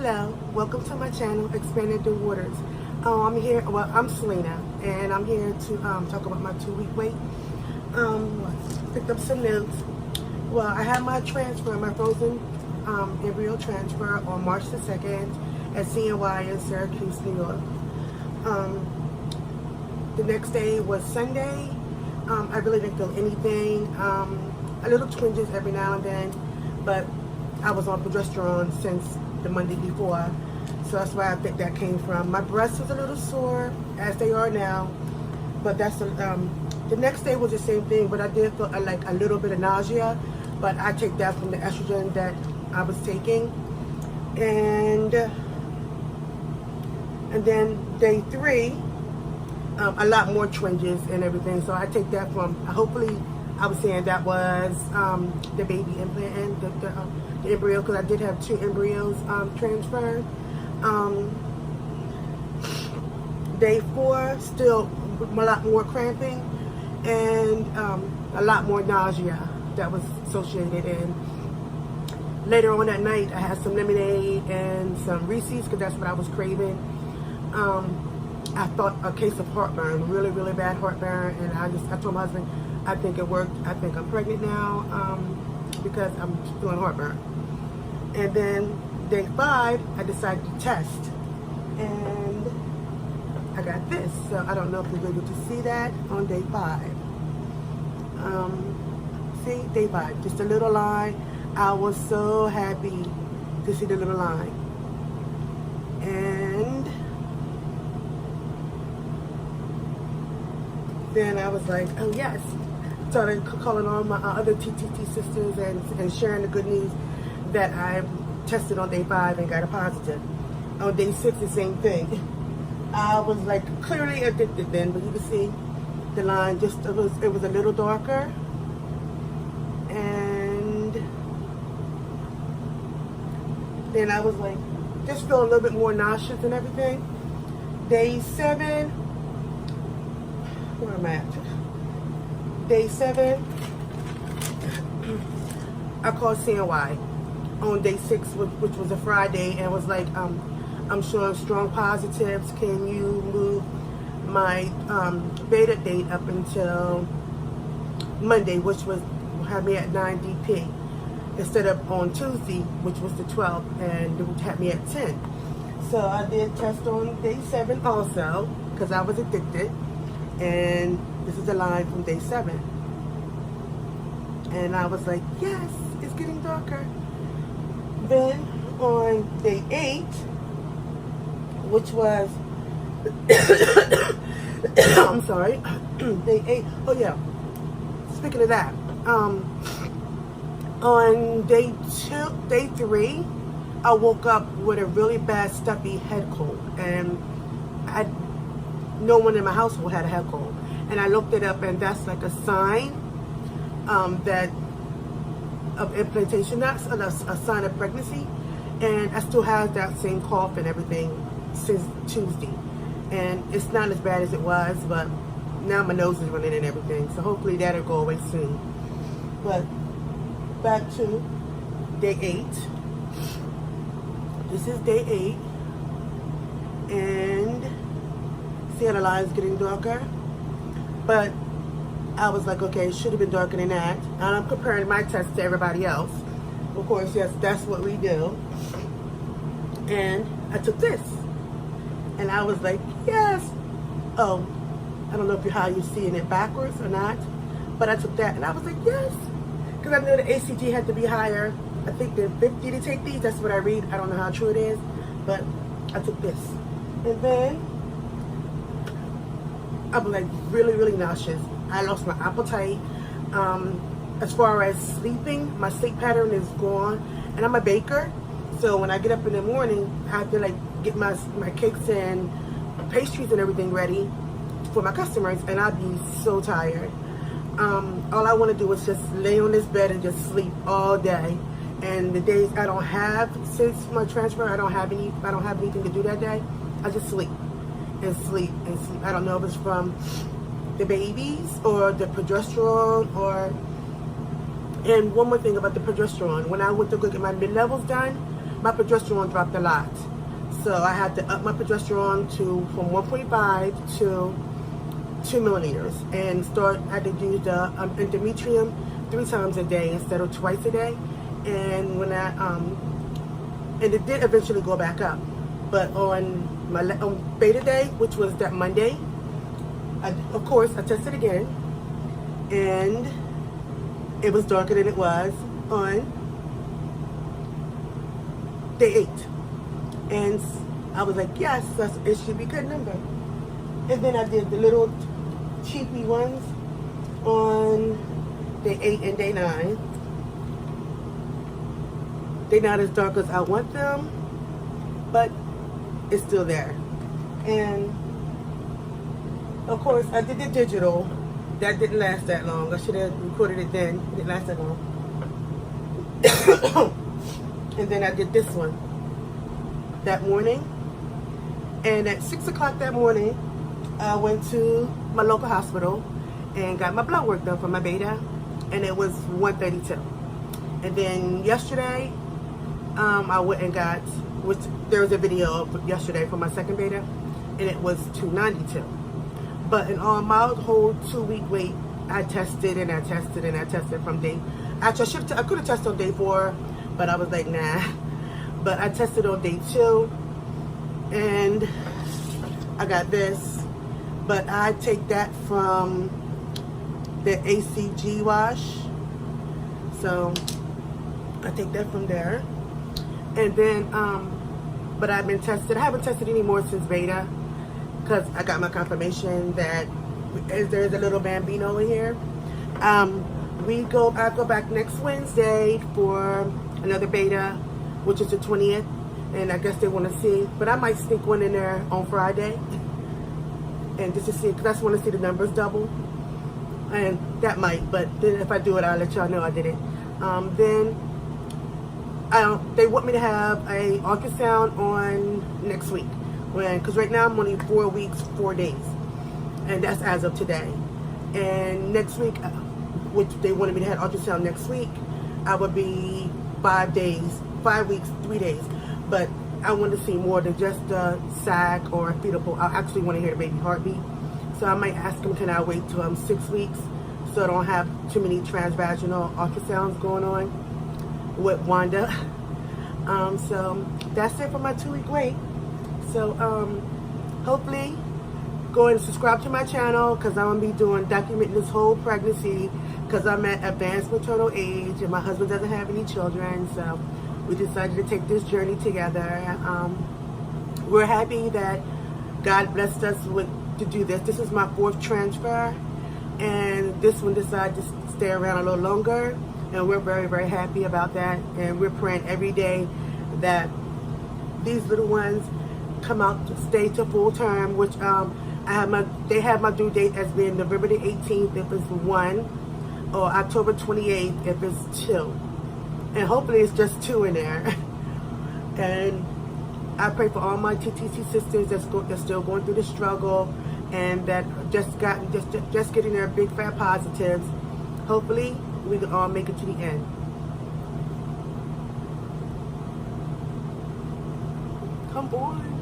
Hello, welcome to my channel, Expanded the Waters. I'm here, well, I'm Selena, and I'm here to talk about my 2-week wait. Picked up some notes. Well, I had my transfer, my frozen embryo transfer on March the 2nd at CNY in Syracuse, New York. The next day was Sunday. I really didn't feel anything. A little twinges every now and then, but I was on progesterone since the Monday before, so that's why I think that came from. My breasts was a little sore, as they are now, but that's the next day was the same thing, but I did feel like a little bit of nausea, but I take that from the estrogen that I was taking. And then day 3, a lot more twinges and everything, so I take that from, hopefully, I was saying that was the baby implant and the embryo, because I did have 2 embryos transferred. Day 4, still a lot more cramping and a lot more nausea that was associated. And later on that night, I had some lemonade and some Reese's, because that's what I was craving. I thought a case of heartburn, really, really bad heartburn, and I told my husband, I think it worked. I think I'm pregnant now because I'm feeling heartburn. And then day 5, I decided to test, and I got this. So I don't know if you're able to see that on day 5. See, day 5, just a little line. I was so happy to see the little line. And then I was like, oh yes. Started calling all my other TTT sisters and sharing the good news that I tested on day 5 and got a positive. On day 6, the same thing. I was like clearly addicted then, but you can see the line just, it was a little darker. And then I was like, just feel a little bit more nauseous and everything. Day 7, where am I at? Day 7, I called CNY on day 6, which was a Friday, and was like, I'm showing strong positives. Can you move my beta date up until Monday, which was had me at 9 DP, instead of on Tuesday, which was the 12th, and it would have me at 10. So I did test on day 7 also, because I was addicted, and this is the line from day 7. And I was like, yes, it's getting darker. Then on day 8, which was, I'm sorry, day 8, oh yeah, speaking of that, on day 3, I woke up with a really bad stuffy head cold, and no one in my household had a head cold. And I looked it up, and that's like a sign that of implantation. That's a sign of pregnancy. And I still have that same cough and everything since Tuesday. And it's not as bad as it was, but now my nose is running and everything. So hopefully that'll go away soon. But back to day 8. This is day 8. And see how the line is getting darker? But I was like, okay, it should have been darker than that. And I'm comparing my test to everybody else. Of course, yes, that's what we do. And I took this. And I was like, yes. Oh, I don't know how you're seeing it backwards or not. But I took that, and I was like, yes. Because I knew the ACG had to be higher. I think they're 50 to take these. That's what I read. I don't know how true it is. But I took this. And then I was like really, really nauseous. I lost my appetite. As far as sleeping, my sleep pattern is gone. And I'm a baker, so when I get up in the morning, I have to like get my cakes and pastries and everything ready for my customers, and I'd be so tired. All I want to do is just lay on this bed and just sleep all day. And the days I don't have, since my transfer, I don't have anything to do that day. I just sleep and sleep and sleep. I don't know if it's from the babies or the progesterone or. And one more thing about the progesterone. When I went to go get my mid-levels done, my progesterone dropped a lot. So I had to up my progesterone from 1.5 to 2 milliliters, and I had to use the endometrium 3 times a day instead of twice a day. And when and it did eventually go back up. But on beta day, which was that Monday, of course, I tested again, and it was darker than it was on day 8. And I was like, yes, it should be a good number. And then I did the little cheapy ones on day 8 and day 9. They're not as dark as I want them, but it's still there. And of course, I did the digital. That didn't last that long. I should have recorded it then. It didn't last that long. And then I did this one that morning. And at 6 o'clock that morning, I went to my local hospital and got my blood work done for my beta, and it was 132. And then yesterday, I went and got, which there was a video of yesterday for my second beta, and it was 292. But in all my whole 2-week wait, I tested and I tested and I tested from day. Actually, I could have tested on day 4, but I was like, nah. But I tested on day 2, and I got this. But I take that from the ACG wash, so I take that from there. And then, but I've been tested. I haven't tested anymore since beta, because I got my confirmation that there's a little bambino in here. I go back next Wednesday for another beta, which is the 20th, and I guess they want to see. But I might sneak one in there on Friday, and just to see, because I just want to see the numbers double, and that might. But then if I do it, I'll let y'all know I did it. Then they want me to have a ultrasound on next week, because right now I'm only 4 weeks, 4 days, and that's as of today. And next week, which they wanted me to have ultrasound next week, I would be 5 days, 5 weeks, 3 days. But I want to see more than just a sag or a fetal pulse. I actually want to hear the baby heartbeat. So I might ask them, can I wait till I'm 6 weeks so I don't have too many transvaginal ultrasounds going on with Wanda. So that's it for my 2-week wait. So hopefully go and subscribe to my channel, because I'm going to be documenting this whole pregnancy, because I'm at advanced maternal age and my husband doesn't have any children. So we decided to take this journey together. We're happy that God blessed us to do this. This is my 4th transfer, and this one decided to stay around a little longer, and we're very, very happy about that. And we're praying every day that these little ones come out to stay to full term, which they have my due date as being November the 18th if it's 1, or October 28th if it's 2. And hopefully it's just 2 in there. And I pray for all my TTC sisters that's still going through the struggle, and that just getting their big fat positives. Hopefully we can all make it to the end. Come on.